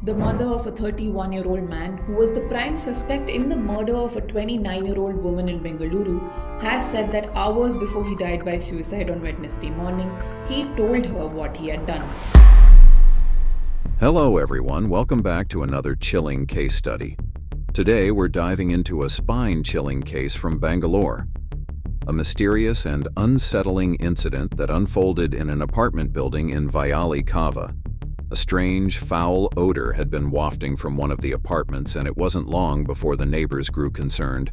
The mother of a 31-year-old man who was the prime suspect in the murder of a 29-year-old woman in Bengaluru has said that hours before he died by suicide on Wednesday morning, he told her what he had done. Hello everyone, welcome back to another chilling case study. Today we're diving into a spine-chilling case from Bangalore. A mysterious and unsettling incident that unfolded in an apartment building in Bhuli, Kava. A strange, foul odor had been wafting from one of the apartments, and it wasn't long before the neighbors grew concerned.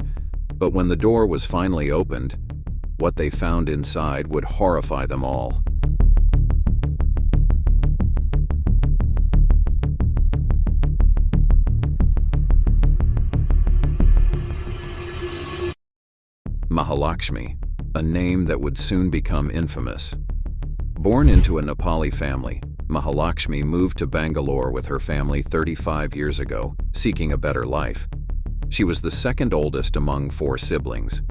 But when the door was finally opened, what they found inside would horrify them all. Mahalakshmi, a name that would soon become infamous. Born into a Nepali family, Mahalakshmi moved to Bangalore with her family 35 years ago, seeking a better life. She was the second oldest among 4 siblings.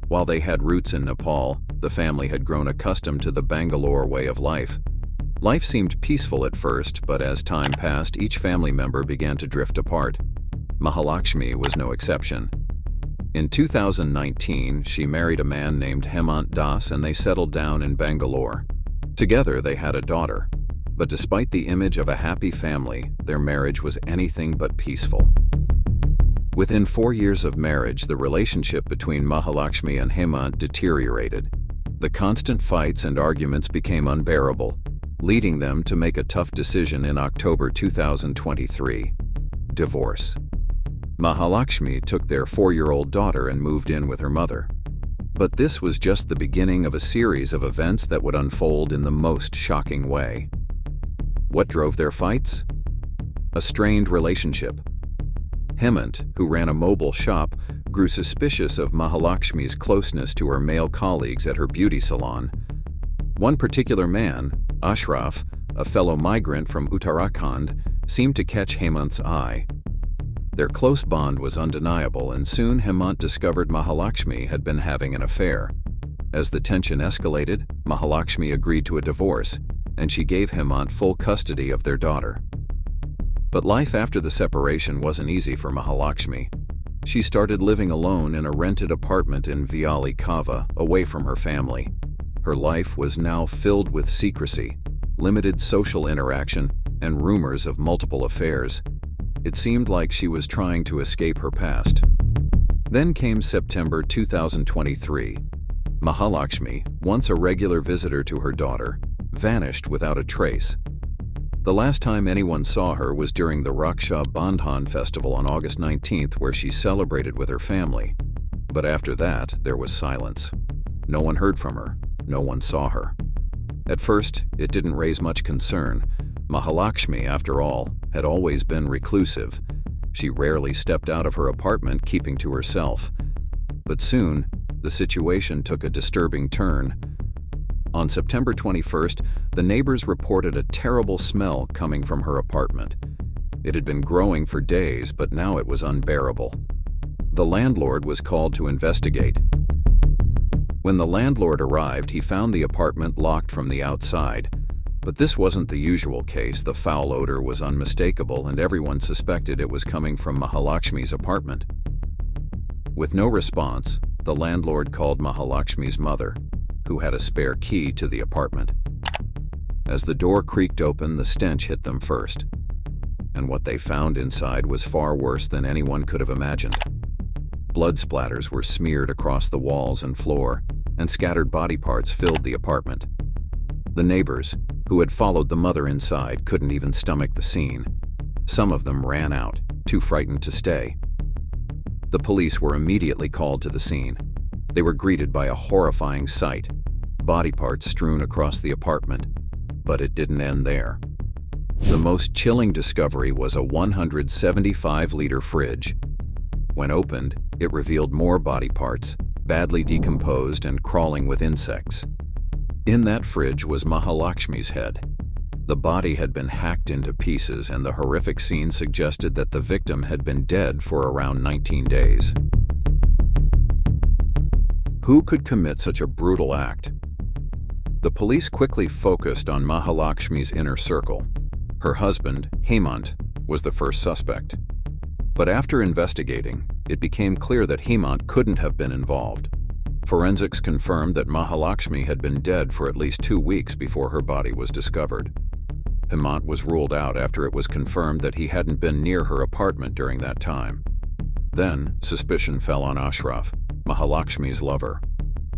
While they had roots in Nepal, the family had grown accustomed to the Bangalore way of life. Life seemed peaceful at first, but as time passed, each family member began to drift apart. Mahalakshmi was no exception. In 2019, she married a man named Hemant Das and they settled down in Bangalore. Together they had a daughter. But despite the image of a happy family, their marriage was anything but peaceful. Within 4 years of marriage, the relationship between Mahalakshmi and Hemant deteriorated. The constant fights and arguments became unbearable, leading them to make a tough decision in October 2023: divorce. Mahalakshmi took their 4-year-old daughter and moved in with her mother. But this was just the beginning of a series of events that would unfold in the most shocking way. What drove their fights? A strained relationship. Hemant, who ran a mobile shop, grew suspicious of Mahalakshmi's closeness to her male colleagues at her beauty salon. One particular man, Ashraf, a fellow migrant from Uttarakhand, seemed to catch Hemant's eye. Their close bond was undeniable, and soon Hemant discovered Mahalakshmi had been having an affair. As the tension escalated, Mahalakshmi agreed to a divorce, and she gave Hemant full custody of their daughter. But life after the separation wasn't easy for Mahalakshmi. She started living alone in a rented apartment in Bhuli, Kava, away from her family. Her life was now filled with secrecy, limited social interaction, and rumors of multiple affairs. It seemed like she was trying to escape her past. Then came September 2023. Mahalakshmi, once a regular visitor to her daughter, vanished without a trace. The last time anyone saw her was during the Raksha Bandhan festival on August 19th, where she celebrated with her family. But after that, there was silence. No one heard from her. No one saw her. At first, it didn't raise much concern. Mahalakshmi, after all, had always been reclusive. She rarely stepped out of her apartment, keeping to herself. But soon, the situation took a disturbing turn. On September 21st, the neighbors reported a terrible smell coming from her apartment. It had been growing for days, but now it was unbearable. The landlord was called to investigate. When the landlord arrived, he found the apartment locked from the outside. But this wasn't the usual case. The foul odor was unmistakable, and everyone suspected it was coming from Mahalakshmi's apartment. With no response, the landlord called Mahalakshmi's mother, who had a spare key to the apartment. As the door creaked open, the stench hit them first. And what they found inside was far worse than anyone could have imagined. Blood splatters were smeared across the walls and floor, and scattered body parts filled the apartment. The neighbors, who had followed the mother inside, couldn't even stomach the scene. Some of them ran out, too frightened to stay. The police were immediately called to the scene. They were greeted by a horrifying sight: body parts strewn across the apartment. But it didn't end there. The most chilling discovery was a 175-liter fridge. When opened, it revealed more body parts, badly decomposed and crawling with insects. In that fridge was Mahalakshmi's head. The body had been hacked into pieces, and the horrific scene suggested that the victim had been dead for around 19 days. Who could commit such a brutal act? The police quickly focused on Mahalakshmi's inner circle. Her husband, Hemant, was the first suspect. But after investigating, it became clear that Hemant couldn't have been involved. Forensics confirmed that Mahalakshmi had been dead for at least 2 weeks before her body was discovered. Hemant was ruled out after it was confirmed that he hadn't been near her apartment during that time. Then, suspicion fell on Ashraf, Mahalakshmi's lover.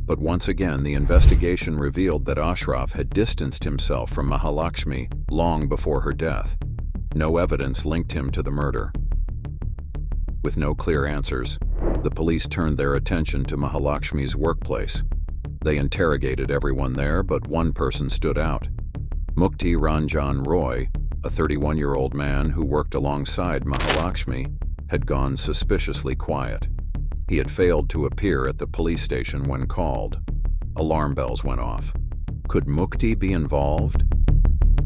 But once again, the investigation revealed that Ashraf had distanced himself from Mahalakshmi long before her death. No evidence linked him to the murder. With no clear answers, the police turned their attention to Mahalakshmi's workplace. They interrogated everyone there, but one person stood out. Mukti Ranjan Roy, a 31-year-old man who worked alongside Mahalakshmi, had gone suspiciously quiet. He had failed to appear at the police station when called. Alarm bells went off. Could Mukti be involved?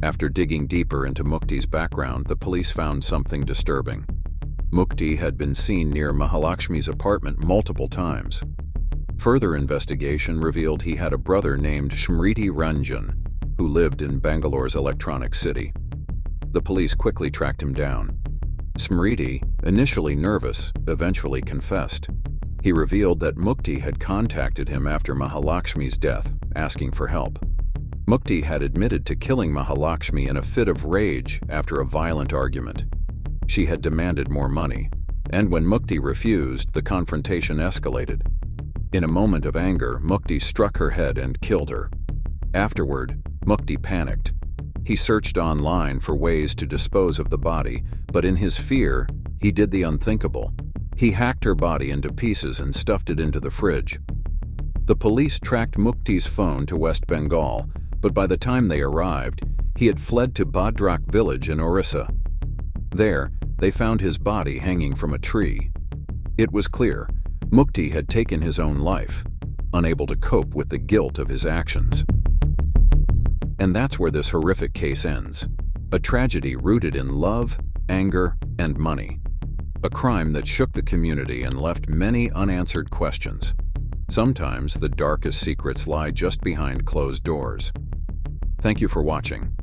After digging deeper into Mukti's background, the police found something disturbing. Mukti had been seen near Mahalakshmi's apartment multiple times. Further investigation revealed he had a brother named Smriti Ranjan, who lived in Bangalore's Electronic City. The police quickly tracked him down. Smriti, initially nervous, eventually confessed. He revealed that Mukti had contacted him after Mahalakshmi's death, asking for help. Mukti had admitted to killing Mahalakshmi in a fit of rage after a violent argument. She had demanded more money, and when Mukti refused, the confrontation escalated. In a moment of anger, Mukti struck her head and killed her. Afterward, Mukti panicked. He searched online for ways to dispose of the body, but in his fear, he did the unthinkable. He hacked her body into pieces and stuffed it into the fridge. The police tracked Mukti's phone to West Bengal, but by the time they arrived, he had fled to Bhadrak village in Orissa. There, they found his body hanging from a tree. It was clear, Mukti had taken his own life, unable to cope with the guilt of his actions. And that's where this horrific case ends. A tragedy rooted in love, anger, and money. A crime that shook the community and left many unanswered questions. Sometimes the darkest secrets lie just behind closed doors. Thank you for watching.